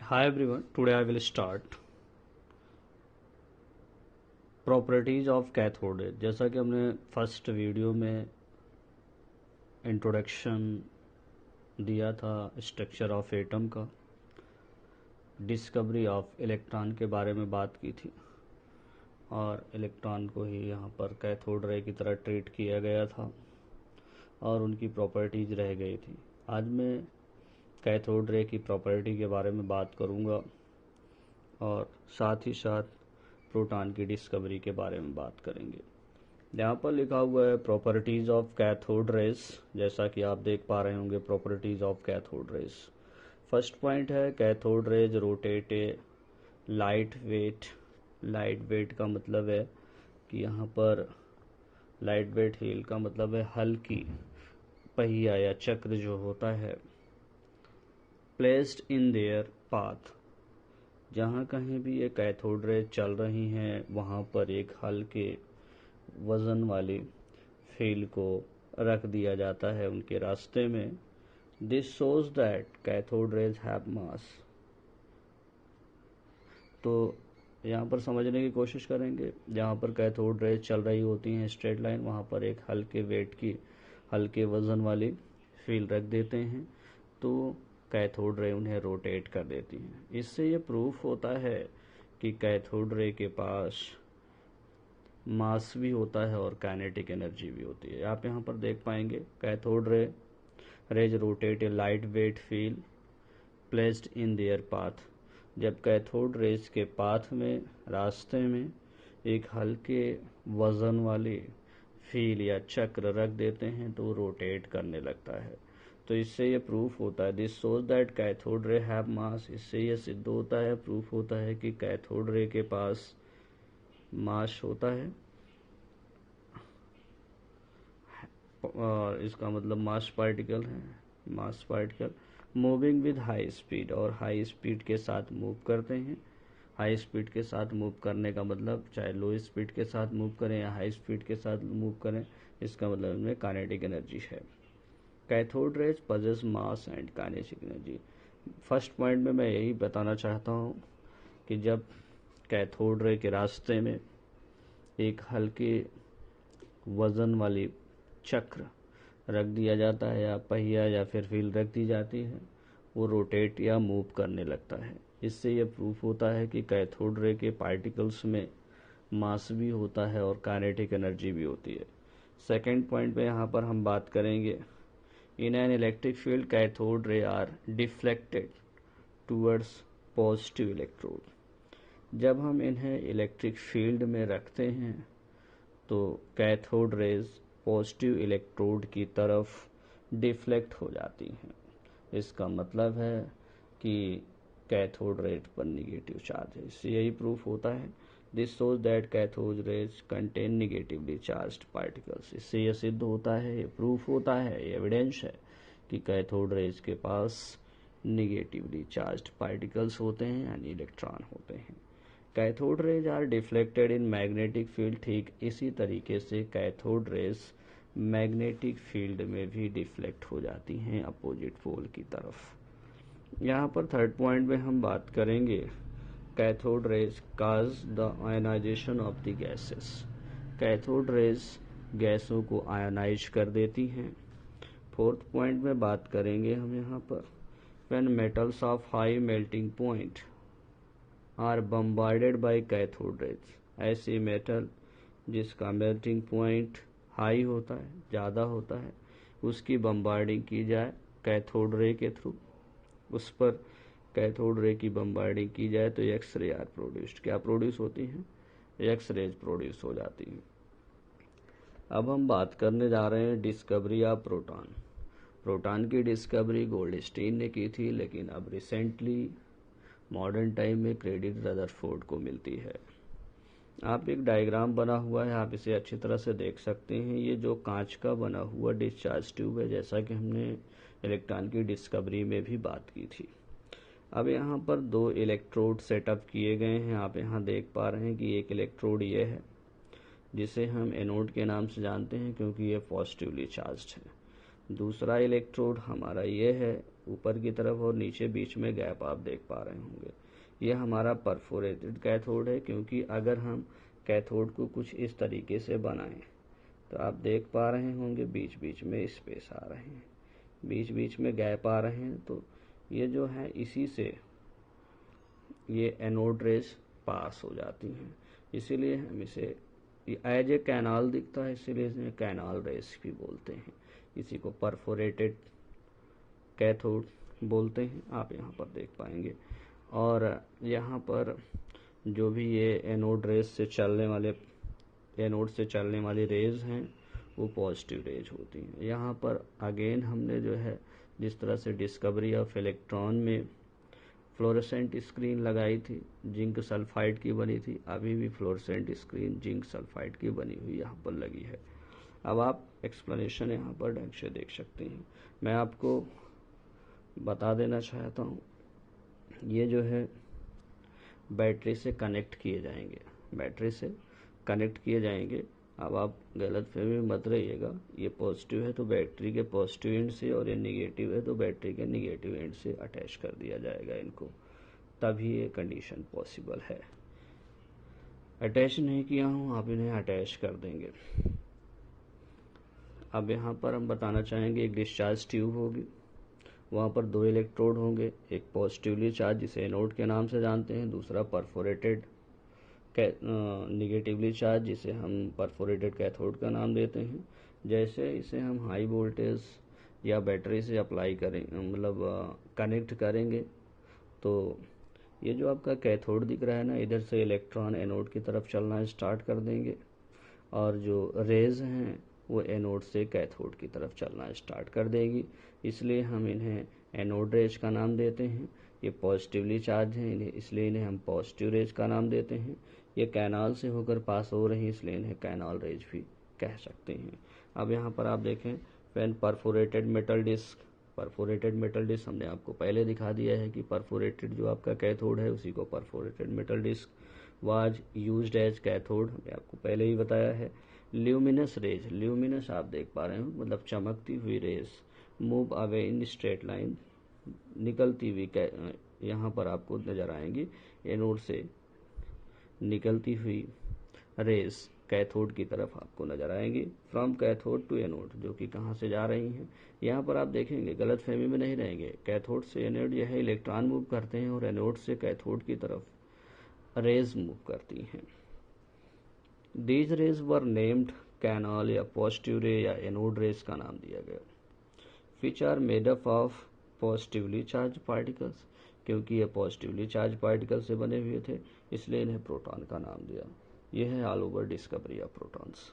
Hi everyone, today I will start properties of cathode ray. जैसा कि हमने first video में इंट्रोडक्शन दिया था स्ट्रक्चर ऑफ एटम का, डिस्कवरी ऑफ इलेक्ट्रॉन के बारे में बात की थी और इलेक्ट्रॉन को ही यहाँ पर कैथोड रे की तरह ट्रीट किया गया था और उनकी प्रॉपर्टीज रह गई थी। आज मैं कैथोड रे की प्रॉपर्टी के बारे में बात करूँगा और साथ ही साथ प्रोटॉन की डिस्कवरी के बारे में बात करेंगे। यहाँ पर लिखा हुआ है प्रॉपर्टीज ऑफ कैथोड रेज। जैसा कि आप देख पा रहे होंगे properties of cathode rays. First point है कैथोड रेज रोटेट ए लाइट वेट। लाइट वेट का मतलब है कि यहाँ पर लाइट वेट व्हील का मतलब है हल्की पहिया या चक्र जो होता है, प्लेस्ड इन देयर पाथ। जहाँ कहीं भी ये कैथोड रे चल रही हैं वहाँ पर एक हल्के वजन वाली फील्ड को रख दिया जाता है उनके रास्ते में। This shows that cathode rays have मास। तो यहाँ पर समझने की कोशिश करेंगे, जहाँ पर कैथोड रेज चल रही होती हैं स्ट्रेट लाइन, वहाँ पर एक हल्के वेट की हल्के वजन वाली फील्ड रख देते हैं तो कैथोड रे उन्हें रोटेट कर देती हैं। इससे ये प्रूफ होता है कि कैथोड रे के पास मास भी होता है और काइनेटिक एनर्जी भी होती है। आप यहाँ पर देख पाएंगे cathode rays rotate A light wet field placed in their path. जब कैथोड रेज के पाथ में, रास्ते में एक हल्के वजन वाली फील या चक्र रख देते हैं तो रोटेट करने लगता है। तो इससे ये प्रूफ होता है, this shows that cathode ray have मास। इससे ये सिद्ध होता है, प्रूफ होता है कि कैथोड रे के पास मास होता है और इसका मतलब मास पार्टिकल है। मास particle moving with high speed, और हाई स्पीड के साथ मूव करते हैं। हाई स्पीड के साथ मूव करने का मतलब चाहे लो स्पीड के साथ मूव करें या हाई स्पीड के साथ मूव करें, इसका मतलब इनमें काइनेटिक एनर्जी है। Cathode rays possess mass and kinetic energy. First point में मैं यही बताना चाहता हूँ कि जब कैथोड रे के रास्ते में एक हल्के वजन वाली चक्र रख दिया जाता है या पहिया या फिर व्हील रख दी जाती है, वो रोटेट या मूव करने लगता है। इससे यह प्रूफ होता है कि कैथोड रे के पार्टिकल्स में मास भी होता है और काइनेटिक एनर्जी भी होती है। सेकेंड पॉइंट पे यहाँ पर हम बात करेंगे, in an electric field cathode ray are deflected towards positive electrode. जब हम इन्हें इलेक्ट्रिक फील्ड में रखते हैं तो कैथोड रेज पॉजिटिव इलेक्ट्रोड की तरफ डिफ्लेक्ट हो जाती हैं। इसका मतलब है कि कैथोड रेज पर निगेटिव चार्ज है। इससे यही प्रूफ होता है, this shows that cathode rays contain negatively charged particles. इससे यह सिद्ध होता है, ये प्रूफ होता है, ये एविडेंस है कि कैथोड रेज के पास निगेटिवली चार्ज्ड पार्टिकल्स होते हैं यानी इलेक्ट्रॉन होते हैं। Cathode rays are deflected in magnetic field. ठीक इसी तरीके से कैथोड रेज मैग्नेटिक फील्ड में भी डिफ्लेक्ट हो जाती हैं अपोजिट पोल की तरफ। यहाँ पर थर्ड पॉइंट में हम बात करेंगे, cathode rays cause the ionisation of the gases. Cathode rays गैसों को आयनाइज कर देती हैं। फोर्थ पॉइंट में बात करेंगे हम यहाँ पर, when metals of high melting point are bombarded by cathode rays. ऐसे मेटल जिसका मेल्टिंग पॉइंट हाई होता है, ज़्यादा होता है, उसकी बम्बार्डिंग की जाए कैथोड रे के थ्रू, उस पर कैथोड रे की बम्बार्डिंग की जाए तो एक्स रे आर प्रोड्यूस्ड। क्या प्रोड्यूस होती हैं? एक्स रेज प्रोड्यूस हो जाती हैं। अब हम बात करने जा रहे हैं डिस्कवरी ऑफ प्रोटॉन। प्रोटॉन की डिस्कवरी गोल्डस्टीन ने की थी, लेकिन अब रिसेंटली मॉडर्न टाइम में क्रेडिट रदरफोर्ड को मिलती है। आप एक डायग्राम बना हुआ है, आप इसे अच्छी तरह से देख सकते हैं। ये जो कांच का बना हुआ डिस्चार्ज ट्यूब है, जैसा कि हमने इलेक्ट्रॉन की डिस्कवरी में भी बात की थी। अब यहाँ पर दो इलेक्ट्रोड सेटअप किए गए हैं। आप यहाँ देख पा रहे हैं कि एक इलेक्ट्रोड ये है जिसे हम एनोड के नाम से जानते हैं क्योंकि ये पॉजिटिवली चार्ज्ड है। दूसरा इलेक्ट्रोड हमारा ये है ऊपर की तरफ और नीचे बीच में गैप आप देख पा रहे होंगे। यह हमारा परफोरेटेड कैथोड है, क्योंकि अगर हम कैथोड को कुछ इस तरीके से बनाएं तो आप देख पा रहे होंगे बीच बीच में स्पेस आ रहे हैं, बीच बीच में गैप आ रहे हैं। तो ये जो है इसी से ये एनोड रेज पास हो जाती हैं, इसीलिए हम इसे एज ए कैनाल दिखता है, इसीलिए इसे कैनाल रेज भी बोलते हैं। इसी को परफोरेटेड कैथोड बोलते हैं, आप यहाँ पर देख पाएंगे। और यहाँ पर जो भी ये एनोड रेज से चलने वाले एनोड से चलने वाली रेज हैं वो पॉजिटिव रेज होती हैं। यहाँ पर अगेन हमने जो है जिस तरह से डिस्कवरी ऑफ इलेक्ट्रॉन में फ्लोरेसेंट स्क्रीन लगाई थी, जिंक सल्फाइड की बनी थी, अभी भी फ्लोरेसेंट स्क्रीन जिंक सल्फाइड की बनी हुई यहाँ पर लगी है। अब आप एक्सप्लेनेशन यहाँ पर ढंग से देख सकते हैं। मैं आपको बता देना चाहता हूँ, ये जो है बैटरी से कनेक्ट किए जाएंगे, बैटरी से कनेक्ट किए जाएंगे। अब आप गलत फहमी में मत रहिएगा, ये पॉजिटिव है तो बैटरी के पॉजिटिव एंड से, और ये निगेटिव है तो बैटरी के निगेटिव एंड से अटैच कर दिया जाएगा इनको, तभी ये कंडीशन पॉसिबल है। अटैच नहीं किया हूँ, आप इन्हें अटैच कर देंगे। अब यहाँ पर हम बताना चाहेंगे, एक डिस्चार्ज ट्यूब होगी, वहाँ पर 2 इलेक्ट्रोड होंगे, एक पॉजिटिवली चार्ज जिसे एनोड के नाम से जानते हैं, दूसरा परफोरेटेड निगेटिवली चार्ज जिसे हम परफोरेटेड कैथोड का नाम देते हैं। जैसे इसे हम हाई वोल्टेज या बैटरी से अप्लाई करेंगे, मतलब कनेक्ट करेंगे, तो ये जो आपका कैथोड दिख रहा है ना, इधर से इलेक्ट्रॉन एनोड की तरफ चलना स्टार्ट कर देंगे, और जो रेज हैं वो एनोड से कैथोड की तरफ चलना स्टार्ट कर देगी, इसलिए हम इन्हें एनोड रेज का नाम देते हैं। ये पॉजिटिवली चार्ज हैं, इसलिए इन्हें हम पॉजिटिव रेज का नाम देते हैं। ये कैनाल से होकर पास हो रही, इसलिए इन्हें कैनाल रेज भी कह सकते हैं। अब यहाँ पर आप देखें, when perforated metal disc, perforated metal disc हमने आपको पहले दिखा दिया है कि परफोरेटेड जो आपका कैथोड है उसी को perforated metal disc was used as cathode, हमने आपको पहले ही बताया है। ल्यूमिनस रेज, ल्यूमिनस आप देख पा रहे हो मतलब चमकती हुई rays, move away in straight line, निकलती हुई यहाँ पर आपको नजर आएंगी, एनोड से निकलती हुई रेज कैथोड की तरफ आपको नजर आएंगी, फ्रॉम कैथोड टू एनोड, जो कि कहाँ से जा रही हैं। यहाँ पर आप देखेंगे, गलत फहमी में नहीं रहेंगे, कैथोड से एनोड यह इलेक्ट्रॉन मूव करते हैं और एनोड से कैथोड की तरफ रेज मूव करती हैं। These rays were named canal या पॉजिटिव रे या एनोड रेज का नाम दिया गया। Which are made up of positively charged particles, क्योंकि ये पॉजिटिवली चार्ज पार्टिकल से बने हुए थे इसलिए इन्हें प्रोटॉन का नाम दिया। यह है all over discovery of protons.